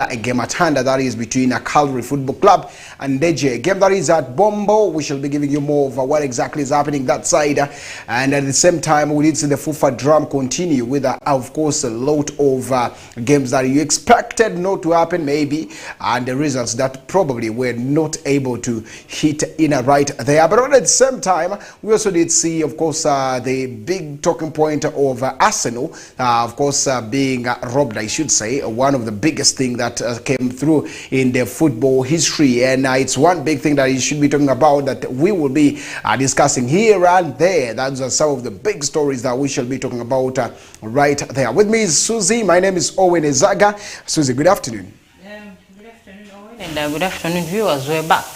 a game at hand that is between a Calvary Football Club and Deje. A game that is at Bombo. We shall be giving you more of what exactly is happening that side. And at the same time, we did see the FUFA drum continue with, of course, a lot of games that you expected not to happen, maybe, and the results that probably were not able to hit in a right there. But at the same time, we also did see, of course, the big talking point of Arsenal, of course, being robbed, I should say, one of the biggest things that came through in the football history, and it's one big thing that you should be talking about that we will be discussing here and there. Those are some of the big stories that we shall be talking about right there. With me is Susie. My name is Owen Ezaga. Susie, good afternoon. Good afternoon, Owen, and good afternoon, viewers. We're back.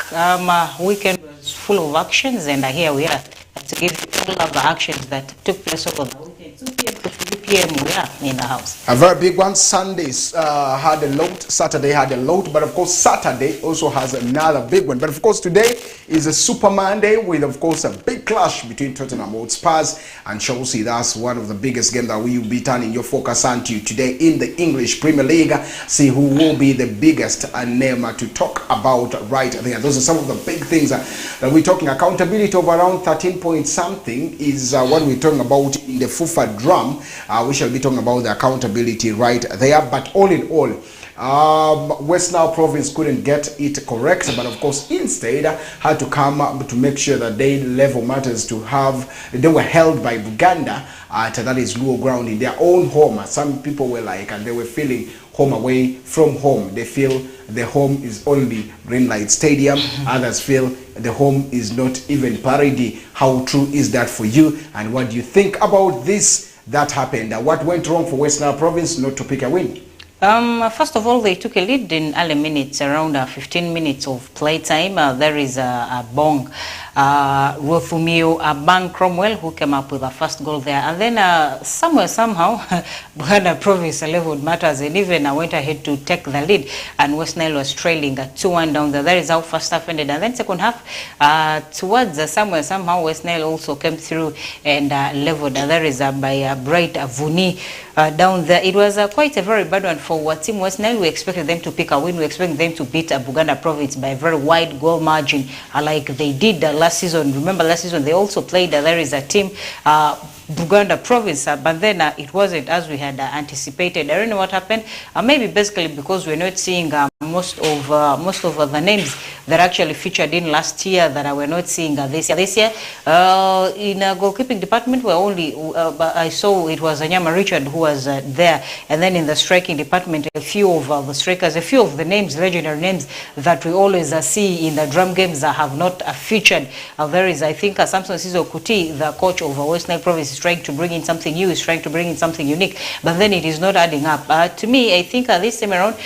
Weekend was full of actions, and here we are to give you all of the actions that took place over the weekend. 2 p.m. to 3 p.m. we are in the house. A very big one. Sundays had a lot, Saturday had a lot, but of course Saturday also has another big one. But of course today is a Super Monday with, of course, a big clash between Tottenham Hotspurs and Chelsea. That's one of the biggest games that we will be turning your focus on to today in the English Premier League. See who will be the biggest name to talk about right there. Those are some of the big things that we're talking. Accountability of around 13 point something is what we're talking about in the FUFA drum. We shall be talking about the accountability right there. But all in all, West Nile province couldn't get it correct, but of course instead had to come up to make sure that they level matters to have, they were held by Buganda at that is Luo ground in their own home. Some people were like, and they were feeling home away from home. They feel the home is only Greenlight Stadium. Others feel the home is not even Parody. How true is that for you? And what do you think about this that happened? What went wrong for West Nile province not to pick a win? First of all, they took a lead in early minutes, around 15 minutes of play time. There is a Bong Rothumio Abang Cromwell who came up with the first goal there. And then somehow, Buganda province leveled matters and even went ahead to take the lead. And West Nile was trailing 2-1 down there. That is how first half ended. And then second half, towards somehow West Nile also came through and leveled. There is by Bright Vuni down there. It was quite a very bad one for what Team West Nile. We expected them to pick a win. We expected them to beat Buganda province by a very wide goal margin, like they did last season. Remember last season they also played. There is a team, Buganda province, but then it wasn't as we had anticipated. I don't know what happened. Maybe basically because we're not seeing most of the names that actually featured in last year that we're not seeing this year. This year, in a goalkeeping department, we're only I saw it was Anyama Richard who was there, and then in the striking department, a few of the strikers, a few of the names, legendary names that we always see in the drum games have not featured. There is, I think, Samson Sizo Kuti, the coach of West Nile province, is trying to bring in something new, is trying to bring in something unique, but then it is not adding up. To me, I think this time around,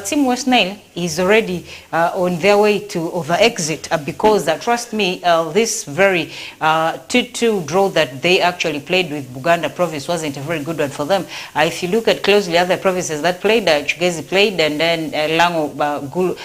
Team West Nile is already on their way to the exit because trust me, this very 2-2 draw that they actually played with Buganda province wasn't a very good one for them. If you look at closely other provinces that played, Chugezi played, and then Lango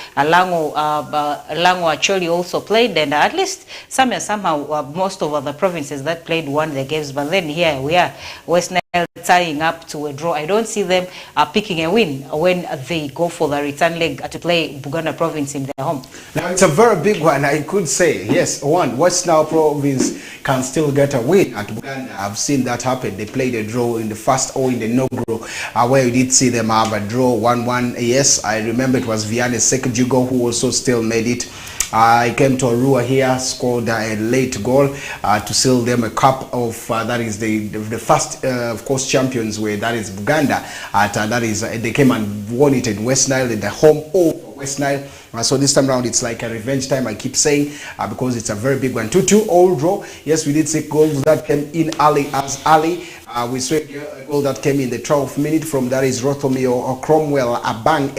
Acholi also played, and at least somehow most of the provinces that played won their games. But then here we are, West Nile tying up to a draw. I don't see them picking a win when they go for the return leg to play Buganda province in their home. Now it's a very big one, I could say. Yes, West Nile province can still get a win at Buganda. I've seen that happen. They played a draw in the first or in the inaugural, where you did see them have a draw 1-1. Yes, I remember it was Vianney Sekjugo who also still made it. I came to Arua here, scored a late goal to seal them a cup of that is the first of course champions, where that is Buganda at that is they came and won it in West Nile in the home of West Nile. So this time around it's like a revenge time, I keep saying, because it's a very big one. 2-2 all draw. Yes, we did see goals that came in early as early. We saw a goal that came in the 12th minute from that is Rothomio Cromwell Abang,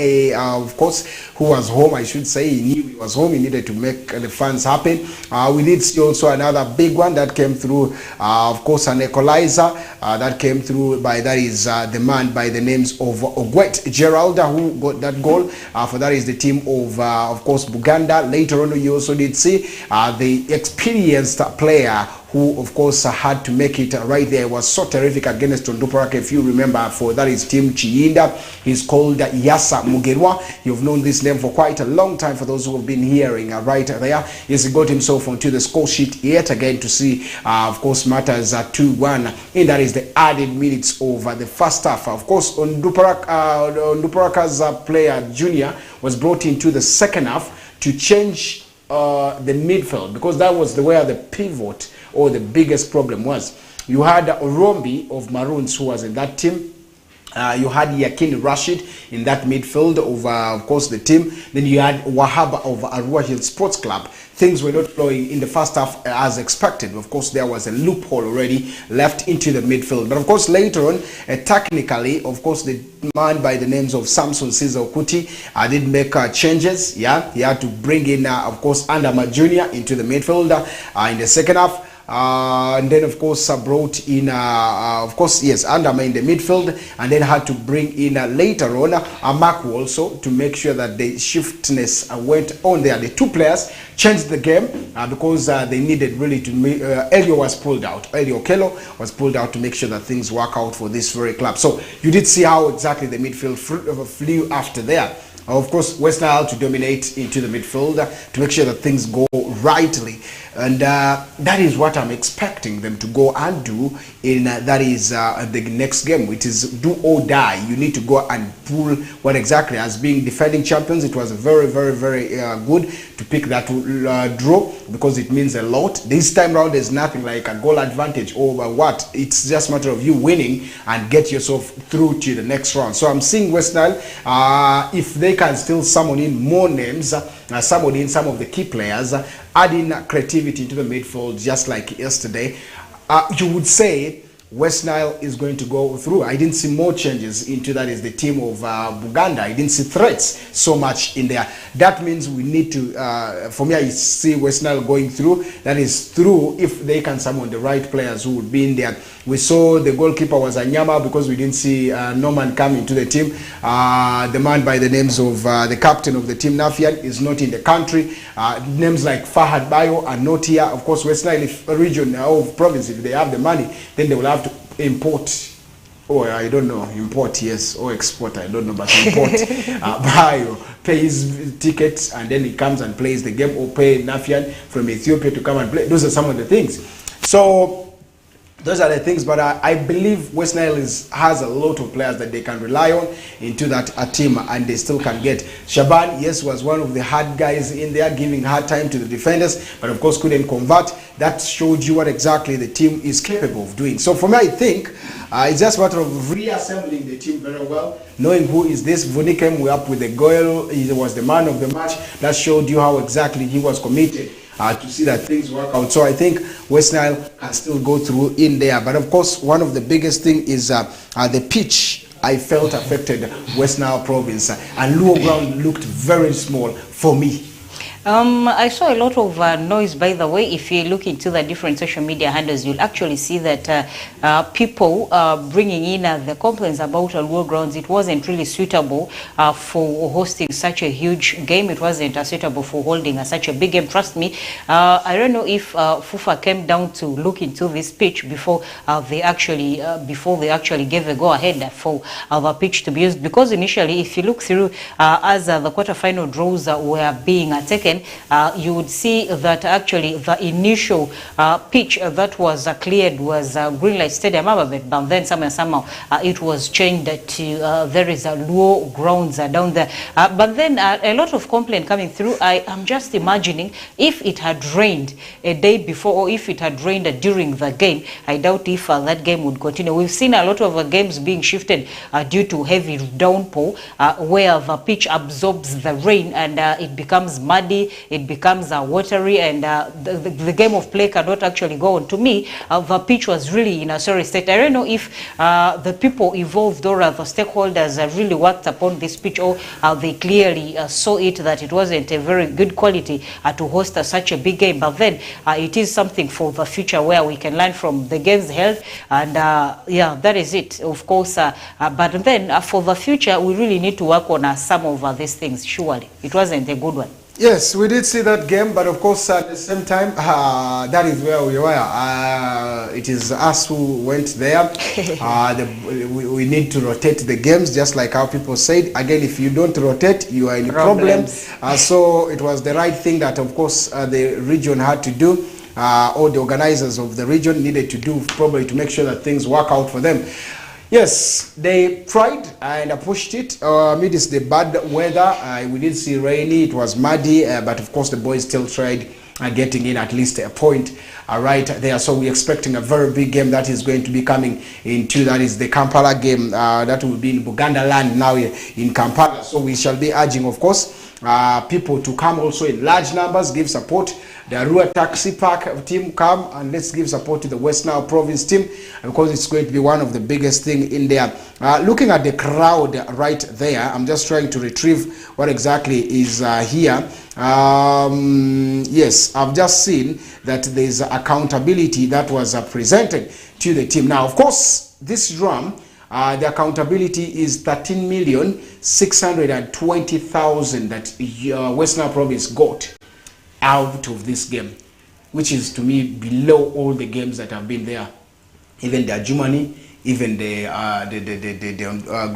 of course, who was home, I should say. He knew he was home. He needed to make the fans happy. We did see also another big one that came through, of course, an equalizer that came through by that is the man by the names of Ogwet Gerald, who got that goal for that is the team of course, Buganda. Later on, you also did see the experienced player who of course had to make it right there. It was so terrific against Onduparaka. If you remember, for that is Team Chiyinda. He's called Yasa Mugerwa. You've known this name for quite a long time for those who have been hearing right there. He got himself onto the score sheet yet again to see of course matters 2-1, and that is the added minutes over the first half. Of course, Onduparaka's player Junior was brought into the second half to change the midfield, because that was where the pivot or the biggest problem was. You had Rombi of Maroons who was in that team. You had Yakin Rashid in that midfield of course the team. Then you had Wahaba of Arua Hill Sports Club. Things were not flowing in the first half as expected. Of course, there was a loophole already left into the midfield. But of course, later on, technically, of course, the man by the names of Samson Caesar Okuti did make changes. Yeah, he had to bring in, of course, Andama Jr. into the midfield in the second half. And then of course brought in of course, yes, Andama in the midfield, and then had to bring in later on Amaku also to make sure that the shiftness went on there. The two players changed the game because they needed really to Elio was pulled out. Elio Kello was pulled out to make sure that things work out for this very club. So you did see how exactly the midfield flew after there. Of course, West Nile to dominate into the midfield to make sure that things go rightly. And that is what I'm expecting them to go and do in that is the next game, which is do or die. You need to go and pull what exactly, as being defending champions. It was very, very, very good to pick that draw, because it means a lot. This time round, there's nothing like a goal advantage over what. It's just a matter of you winning and get yourself through to the next round. So I'm seeing West Nile, if they can still summon in more names, summon in some of the key players, adding creativity into the midfield just like yesterday, you would say West Nile is going to go through. I didn't see more changes into that is the team of Buganda. I didn't see threats so much in there. That means we need to, for me, I see West Nile going through. That is through if they can summon the right players who would be in there. We saw the goalkeeper was Anyama because we didn't see Norman come into the team. The man by the names of the captain of the team, Nafian, is not in the country. Names like Fahad Bayo are not here. Of course, West Nile, if a region or province, if they have the money, then they will have to import, or I don't know, import, yes, or export, I don't know, but import Bayo, pay his tickets, and then he comes and plays the game, or pay Nafian from Ethiopia to come and play. Those are some of the things. So those are the things, but I believe West Nile has a lot of players that they can rely on into that team, and they still can get. Shaban, yes, was one of the hard guys in there, giving hard time to the defenders, but of course couldn't convert. That showed you what exactly the team is capable of doing. So for me, I think it's just a matter of reassembling the team very well, knowing who is this. Vuni came up with the goal. He was the man of the match. That showed you how exactly he was committed to see that things work out. So I think West Nile can still go through in there. But of course, one of the biggest thing is the pitch. I felt affected West Nile province, and Luo ground looked very small for me. I saw a lot of noise, by the way. If you look into the different social media handles, you'll actually see that people bringing in the complaints about Luo grounds. It wasn't really suitable for hosting such a huge game. It wasn't suitable for holding such a big game. Trust me. I don't know if FUFA came down to look into this pitch before they actually gave a go ahead for the pitch to be used. Because initially, if you look through as the quarterfinal draws were being taken, you would see that actually the initial pitch that was cleared was Greenlight Stadium, but then somehow it was changed to there is a Luo grounds down there. But then a lot of complaint coming through. I am just imagining if it had rained a day before, or if it had rained during the game, I doubt if that game would continue. We've seen a lot of games being shifted due to heavy downpour, where the pitch absorbs the rain and it becomes muddy, it becomes watery, and the game of play cannot actually go on. To me, the pitch was really in a sorry state. I don't know if the people involved or the stakeholders really worked upon this pitch, or they clearly saw it that it wasn't a very good quality to host such a big game. But then it is something for the future where we can learn from the games held, and yeah, that is it, of course. But then for the future, we really need to work on some of these things. Surely, it wasn't a good one. Yes, we did see that game, but of course at the same time, that is where we were. It is us who went there. We need to rotate the games, just like how people said. Again, if you don't rotate, you are in problems. So it was the right thing that, of course, the region had to do. All the organizers of the region needed to do, probably to make sure that things work out for them. Yes, they tried and pushed it amidst the bad weather. We did see rainy, it was muddy, but of course the boys still tried getting in at least a point right there. So we're expecting a very big game that is going to be coming into, that is the Kampala game that will be in Buganda land now in Kampala. So we shall be urging, of course, people to come also in large numbers, give support. The Arua Taxi Park team, come and let's give support to the West Nile Province team, because it's going to be one of the biggest thing in there. Looking at the crowd right there, I'm just trying to retrieve what exactly is here. Yes, I've just seen that there's accountability that was presented to the team. Now, of course, this drum, the accountability is 13,620,000 that West Nile Province got out of this game, which is to me below all the games that have been there, even the Adjumani, even the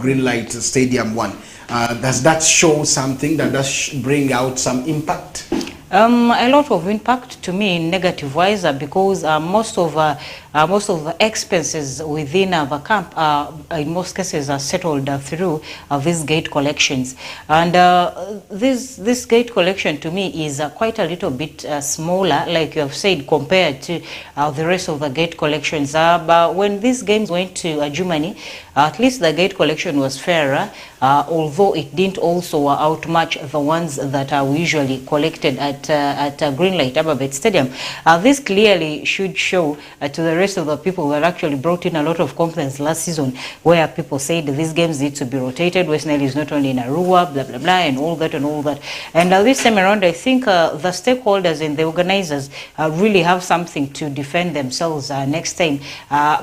Green Light Stadium one. Does that show something? That does bring out some impact? A lot of impact to me, negative wise, because most of the expenses within the camp in most cases are settled through these gate collections, and this gate collection to me is quite a little bit smaller, like you have said, compared to the rest of the gate collections. But when these games went to Adjumani, at least the gate collection was fairer, although it didn't also outmatch the ones that are usually collected at Greenlight Ababet Stadium. This clearly should show to the rest of the people that actually brought in a lot of complaints last season, where people said these games need to be rotated. West Nile is not only in Arua, blah blah blah, and all that and all that. And this time around, I think the stakeholders and the organizers really have something to defend themselves next time,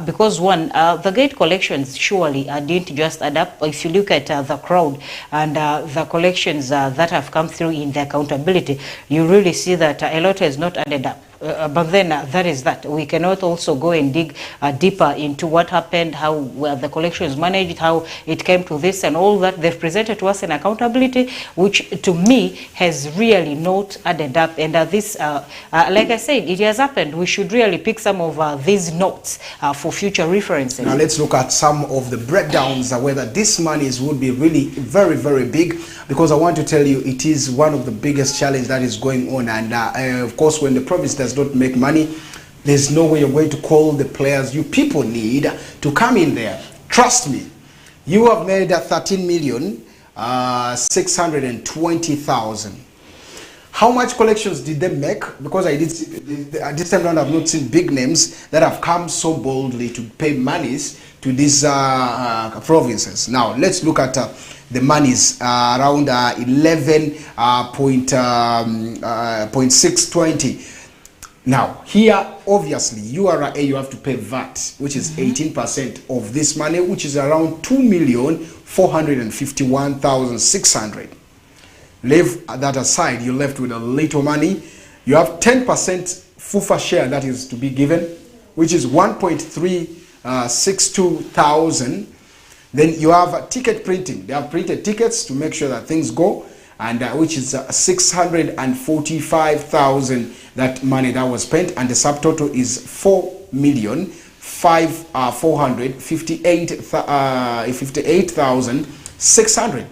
because one, the gate collections surely didn't just add up. If you look at the crowd and the collections that have come through in the accountability, you really see that a lot has not added up. But then that is that. We cannot also go and dig deeper into what happened, how the collection is managed, how it came to this and all that. They've presented to us an accountability, which to me has really not added up. And this, like I said, it has happened. We should really pick some of these notes for future references. Now let's look at some of the breakdowns, whether this monies would be really very, very big, because I want to tell you it is one of the biggest challenges that is going on. And of course, when the province does not make money, there's no way you're going to call the players you people need to come in there. Trust me, you have made 13,620,000. How much collections did they make? Because I did at this time around, I've not seen big names that have come so boldly to pay monies to these provinces. Now let's look at the monies around 11.620. Now here, obviously, URA, you have to pay VAT, which is 18% of this money, which is around 2,451,600. Leave that aside, you're left with a little money. You have 10% FUFA share that is to be given, which is 1.362,000. Then you have ticket printing. They have printed tickets to make sure that things go, and which is 645,000, that money that was spent, and the subtotal is 4,458,600.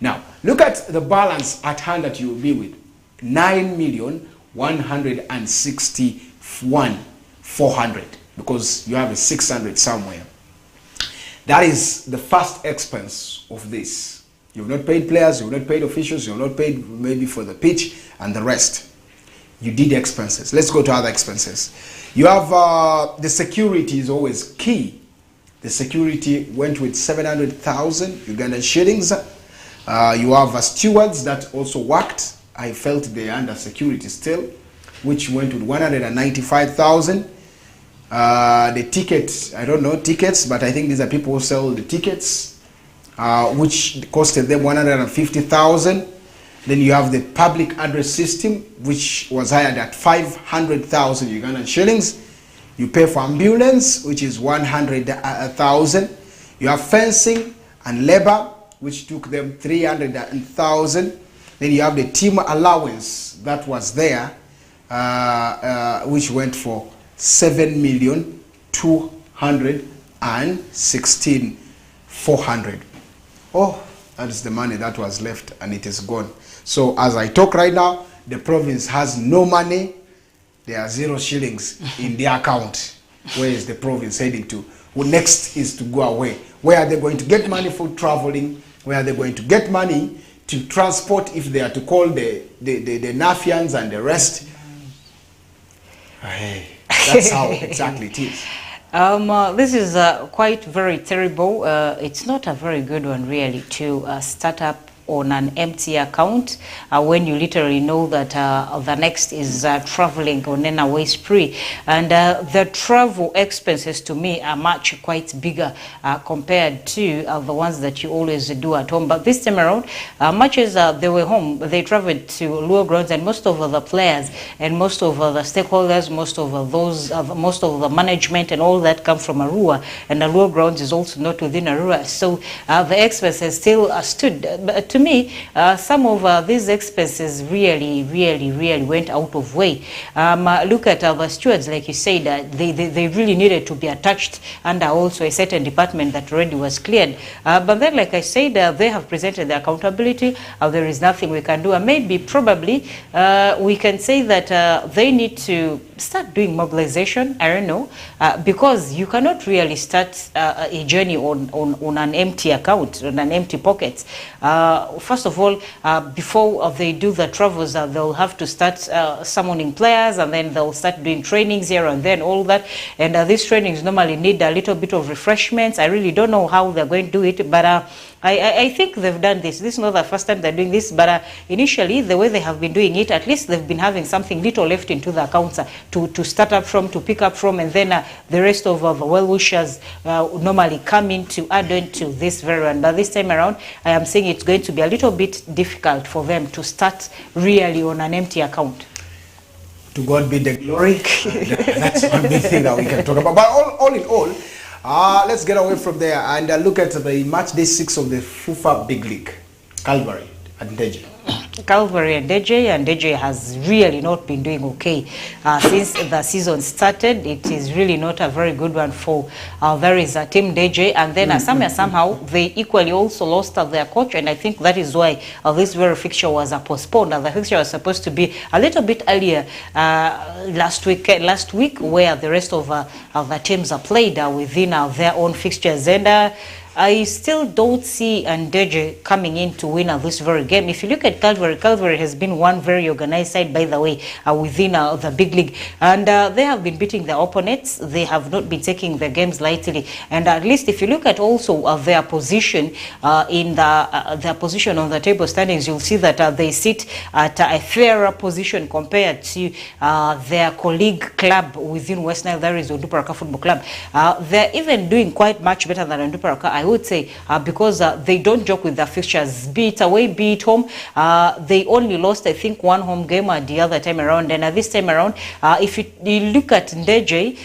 Now look at the balance at hand that you will be with, 9,161,400, because you have a 600 somewhere. That is the first expense of this. You've not paid players, you've not paid officials, you've not paid maybe for the pitch and the rest. You did expenses. Let's go to other expenses. You have the security is always key. The security went with 700,000 Ugandan shillings. You have stewards that also worked. I felt they are under security still, which went with 195,000. The tickets, I don't know tickets, but I think these are people who sell the tickets, which costed them 150,000. Then you have the public address system, which was hired at 500,000 Ugandan shillings. You pay for ambulance, which is 100,000. You have fencing and labor, which took them 300,000. Then you have the team allowance that was there, which went for 7,216,400. Oh, that is the money that was left, and it is gone. So as I talk right now, the province has no money. There are 0 shillings in their account. Where is the province heading to? Well, next is to go away. Where are they going to get money for traveling? Where are they going to get money to transport if they are to call the Nafians and the rest? Hey, that's how exactly it is. This is quite very terrible. It's not a very good one really to start up on an empty account when you literally know that the next is traveling on an away spree, and the travel expenses to me are much quite bigger compared to the ones that you always do at home. But this time around, much as they were home, they traveled to Luo grounds, and most of the players and most of the stakeholders, most of the management and all that come from Arua, and the Luo grounds is also not within Arua, so the expenses still stood. But to me, some of these expenses really went out of way. Look at the stewards, like you said, they really needed to be attached under also a certain department that already was cleared. But then, like I said, they have presented the accountability. There is nothing we can do. And maybe, probably, we can say that they need to start doing mobilization. I don't know, because you cannot really start a journey on an empty account, on an empty pocket. First of all, before they do the travels, they'll have to start summoning players, and then they'll start doing trainings here and then, all that. And these trainings normally need a little bit of refreshments. I really don't know how they're going to do it, but I think they've done this. This is not the first time they're doing this, but initially, the way they have been doing it, at least they've been having something little left into the accounts to start up from, to pick up from, and then the rest of the well-wishers normally come in to add on to this very one. But this time around, I am saying it's going to be a little bit difficult for them to start really on an empty account. To God be the glory. That's one big thing that we can talk about. But all in all, let's get away from there and look at the match day 6 of the FUFA Big League. Calvary and Deje. Calvary and Deje has really not been doing okay since the season started. It is really not a very good one for there is a team Deje, and then somehow they equally also lost their coach, and I think that is why this very fixture was postponed. The fixture was supposed to be a little bit earlier last week, where the rest of the teams are played within their own fixtures, and I still don't see Deje coming in to win this very game. If you look at Calvary has been one very organized side, by the way, within the big league. And they have been beating their opponents. They have not been taking their games lightly. And at least if you look at also their position in their position on the table standings, you'll see that they sit at a fairer position compared to their colleague club within West Nile, that is Onduparaka Football Club. They're even doing quite much better than Onduparaka, I would say, because they don't joke with their fixtures, be it away, be it home. They only lost, I think, one home game the other time around, and this time around, if you look at Deje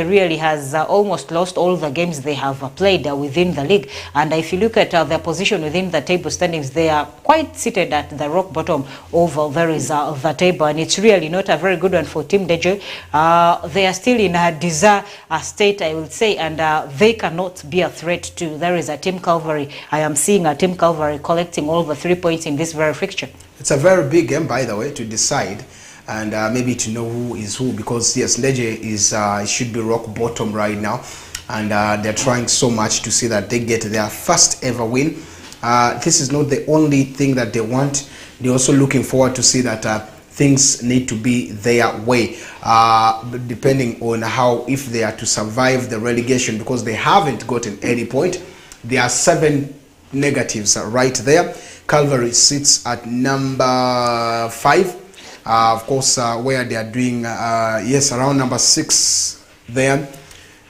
really has almost lost all the games they have played within the league. And if you look at their position within the table standings, they are quite seated at the rock bottom of there is the table, and it's really not a very good one for Team Deje. They are still in a disaster state, I would say, and they cannot be a threat to there is a Team Calvary. I am seeing a Team Calvary collecting all the 3 points in this very fixture. It's a very big game, by the way, to decide and maybe to know who is who, because yes, Deje is should be rock bottom right now, and they're trying so much to see that they get their first ever win. This is not the only thing that they want. They're also looking forward to see that things need to be their way, depending on how, if they are to survive the relegation, because they haven't gotten any point. There are 7 negatives right there. Calvary sits at number 5, of course, where they are doing yes, around number 6 there.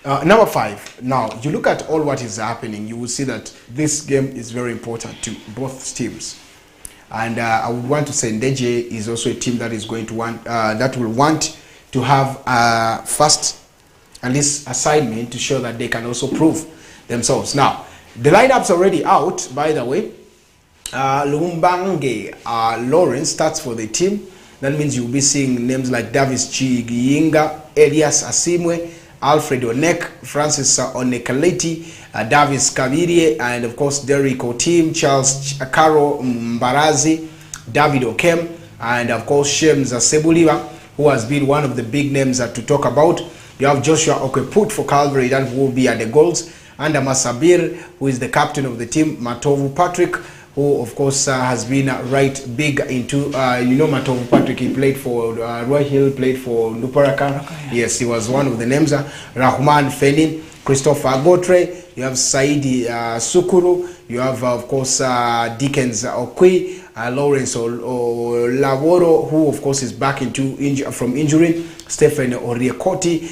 Number 5. Now you look at all what is happening, you will see that this game is very important to both teams. And I would want to say Ndeje is also a team that is going to want that will want to have a first at least assignment to show that they can also prove themselves. Now, the lineup's already out, by the way. Lumbange Lawrence starts for the team. That means you'll be seeing names like Davis Chigiyinga, Elias Asimwe, Alfred Onek, Francis Onekaleti, Davis Kabirie, and of course Derek Otim, Charles Akaro Mbarazi, David Okem, and of course Shems Sebuliva, who has been one of the big names to talk about. You have Joshua Okeput for Calvary, that will be at the goals, and Masabir, who is the captain of the team, Matovu Patrick, who of course has been right big into, you know, Matovu Patrick. He played for Roy Hill, played for Nuparaka. Okay. Yes, he was one of the names. Rahman Feni, Christopher Gotre, you have Saidi Sukuru, you have of course Dickens Okwi, Lawrence Olaworo, who of course is back from injury, Stephen Oriekoti,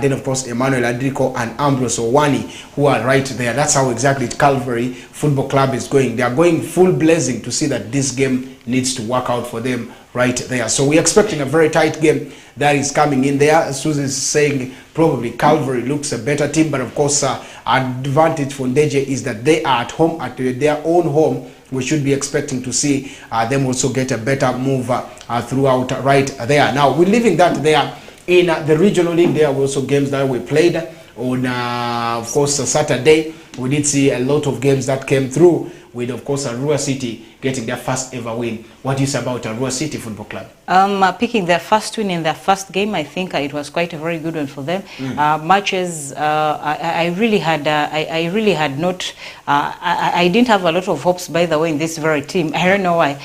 then of course Emmanuel Adrico and Ambrose Owani, who are right there. That's how exactly Calvary Football Club is going. They are going full blazing to see that this game needs to work out for them right there. So we're expecting a very tight game that is coming in there. Susan is saying probably Calvary looks a better team, but of course advantage for Ndeje is that they are at home, at their own home. We should be expecting to see them also get a better move throughout right there. Now, we're leaving that there. In the regional league, there were also games that we played on, of course, Saturday. We did see a lot of games that came through with, of course, Arua City getting their first ever win. What do you say about Arua City Football Club? Picking their first win in their first game, I think it was quite a very good one for them. Matches, I really had not, I didn't have a lot of hopes, by the way, in this very team. I don't know why,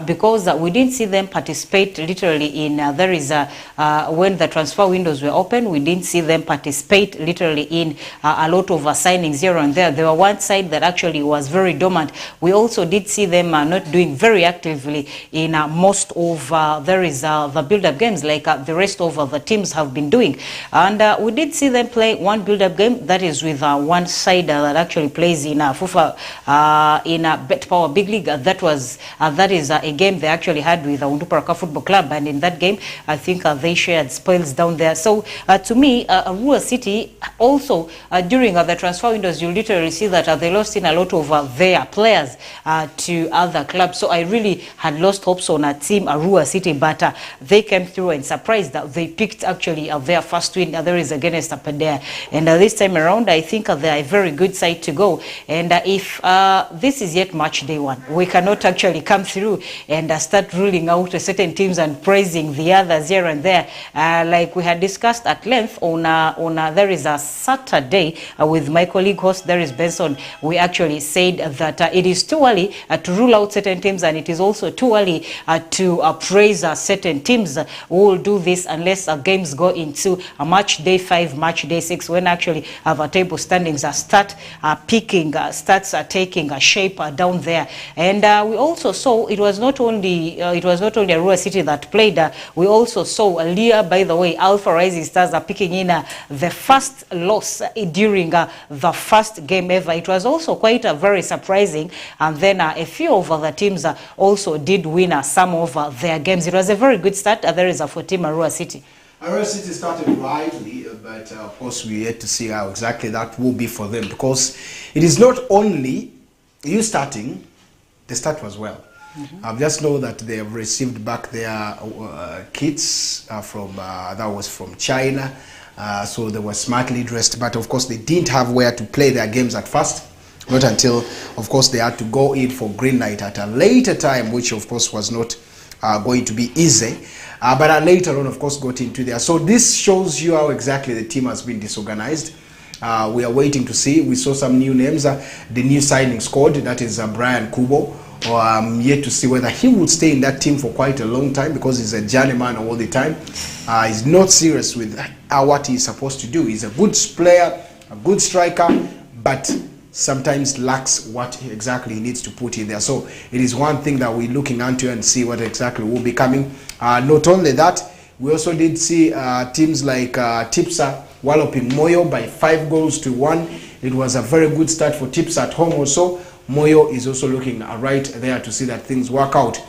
because we didn't see them participate literally in, when the transfer windows were open, we didn't see them participate literally in a lot of signings here and there. There were one side that actually was very dormant. We also did see them not doing very actively in most of the build-up games like the rest of the teams have been doing. And we did see them play one build-up game, that is with one side that actually plays in FUFA in Bet Power Big League. That is a game they actually had with Unduparaka Football Club, and in that game I think they shared spoils down there. So to me, Arua City also during the transfer windows, you literally see that they lost in a lot of their players to other clubs. So I really had lost hopes on a team Arua City, but they came through and surprised that they picked actually their first win. There is against Apadea, and this time around I think they are a very good side to go. And if this is yet match day one, we cannot actually come through and start ruling out certain teams and praising the others here and there, like we had discussed at length on there is a Saturday with my colleague host, there is Benson. We actually said that it is too early to rule out certain teams, and it is also too early to praise certain teams. We will do this unless games go into a match day 5, match day 6, when actually our table standings start taking a shape down there. And we also saw it was not only Arua City that played. We also saw Leah, by the way, Alpha Rising Stars are picking in the first loss during the first game ever. It was also quite very surprising, and then a few of the teams also did win some of their games. It was a very good start. There is for team Arua City. Arua City started widely, but of course we yet to see how exactly that will be for them, because it is not only you starting, the start was well. I just know that they have received back their kits from that was from China, so they were smartly dressed, but of course they didn't have where to play their games at first. Not until, of course, they had to go in for green light at a later time, which of course was not going to be easy. But later on, of course, got into there. So this shows you how exactly the team has been disorganized. We are waiting to see. We saw some new names. The new signing squad, that is Brian Kubo. I'm yet to see whether he would stay in that team for quite a long time, because he's a journeyman all the time. He's not serious with what he's supposed to do. He's a good player, a good striker, but sometimes lacks what exactly he needs to put in there. So it is one thing that we're looking into and see what exactly will be coming. Not only that, we also did see teams like Tipsa walloping Moyo by 5 goals to 1. It was a very good start for Tipsa at home also, Moyo is also looking right there to see that things work out.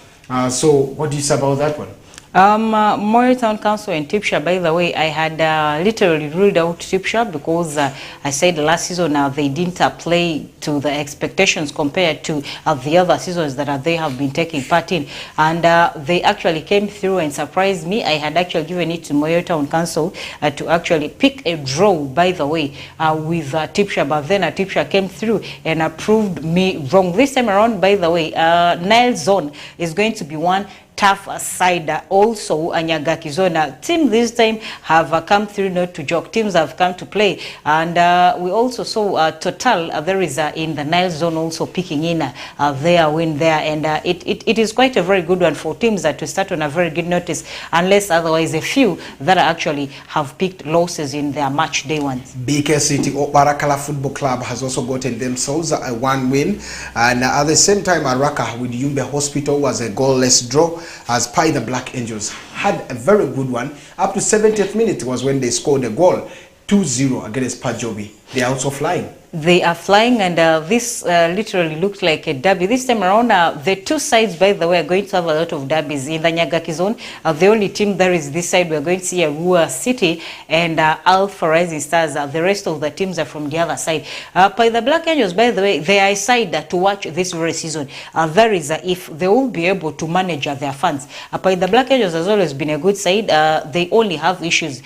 So what do you say about that one? Moyo Town Council and Tipsha, by the way, I had literally ruled out Tipsha because I said last season they didn't play to the expectations compared to the other seasons that they have been taking part in. And they actually came through and surprised me. I had actually given it to Moyo Town Council to actually pick a draw, by the way, with Tipsha. But then Tipsha came through and proved me wrong. This time around, by the way, Nile Zone is going to be one tough side. Also Nyagaki Zone team this time have come through not to joke. Teams have come to play, and we also saw Total there is in the Nile Zone also picking in their win there, and it is quite a very good one for teams to start on a very good notice, unless otherwise a few that actually have picked losses in their match day ones. BK City Barakala Football Club has also gotten themselves a one win, and at the same time Araka with Yumbe Hospital was a goalless draw, as Pai the Black Angels had a very good one. Up to 70th minute was when they scored a goal, 2-0 against Pajobi. They are also flying. They are flying, and this literally looked like a derby. This time around, the two sides, by the way, are going to have a lot of derbies. In the Nyagaki Zone, the only team there is this side, we're going to see Arua City and Alpha Rising Stars. The rest of the teams are from the other side. By the Black Angels, by the way, they are a side to watch this very season. There is if they will be able to manage their fans. By the Black Angels has always been a good side. They only have issues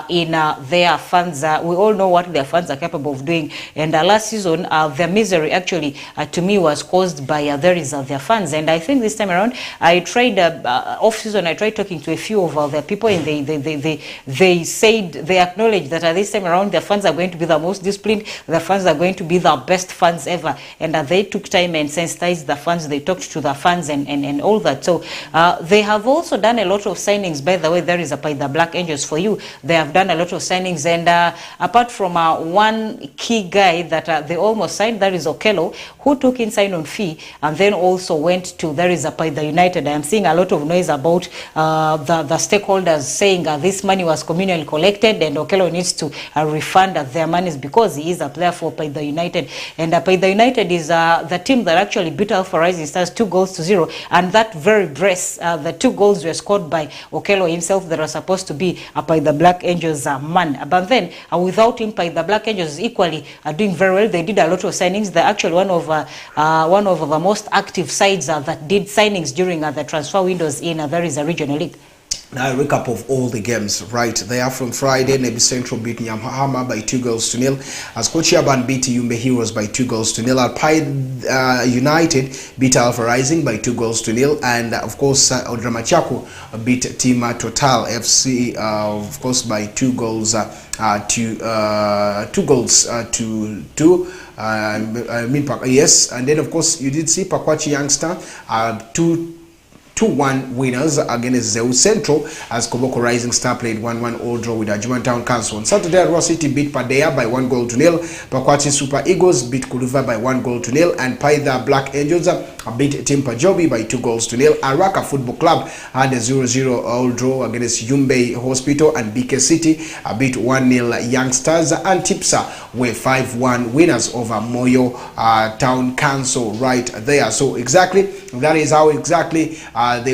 in their fans. We all know what their fans are capable of doing, and last season their misery actually to me was caused by their fans. And I think this time around I tried off season, I tried talking to a few of their people, and they said, they acknowledged that this time around their fans are going to be the most disciplined, their fans are going to be the best fans ever, and they took time and sensitized the fans, they talked to the fans and all that. So they have also done a lot of signings, by the way. There is by the Black Angels for you, they have done a lot of signings, and apart from one key guy that they almost signed, that is Okello, who took in sign-on fee and then also went to, there is by the United. I am seeing a lot of noise about the stakeholders saying this money was communally collected and Okello needs to refund their monies because he is a player for by the United. And by the United is the team that actually beat Alpha Rising Stars 2-0, and that very brace, the 2 goals were scored by Okello himself that was supposed to be by the Black Angels man. But then without him, by the Black Angels equally doing very well. They did a lot of signings. They're actually one of the most active sides that did signings during the transfer windows in there is a regional league. Now a recap of all the games right there from Friday. Nebi Central beat Nyamhama by 2-0, as Kochiaban beat Yumbe Heroes by 2-0. Alpai United beat Alpha Rising by 2-0, and of course Odramachako beat Team Total FC of course by 2 goals to 2. Yes, and then of course you did see Pakwachi Youngster 2-1 winners against Zeus Central, as Koboko Rising Star played 1-1 all draw with Ajuman Town Council. On Saturday, Arua City beat Padea by 1-0. Pakwati Super Eagles beat Kuruva by 1-0, and Paida Black Angels beat Team Pajobi by 2-0. Araka Football Club had a 0-0 all draw against Yumbe Hospital, and BK City beat 1-0 Youngsters, and Tipsa were 5-1 winners over Moyo Town Council right there. So exactly, that is how exactly they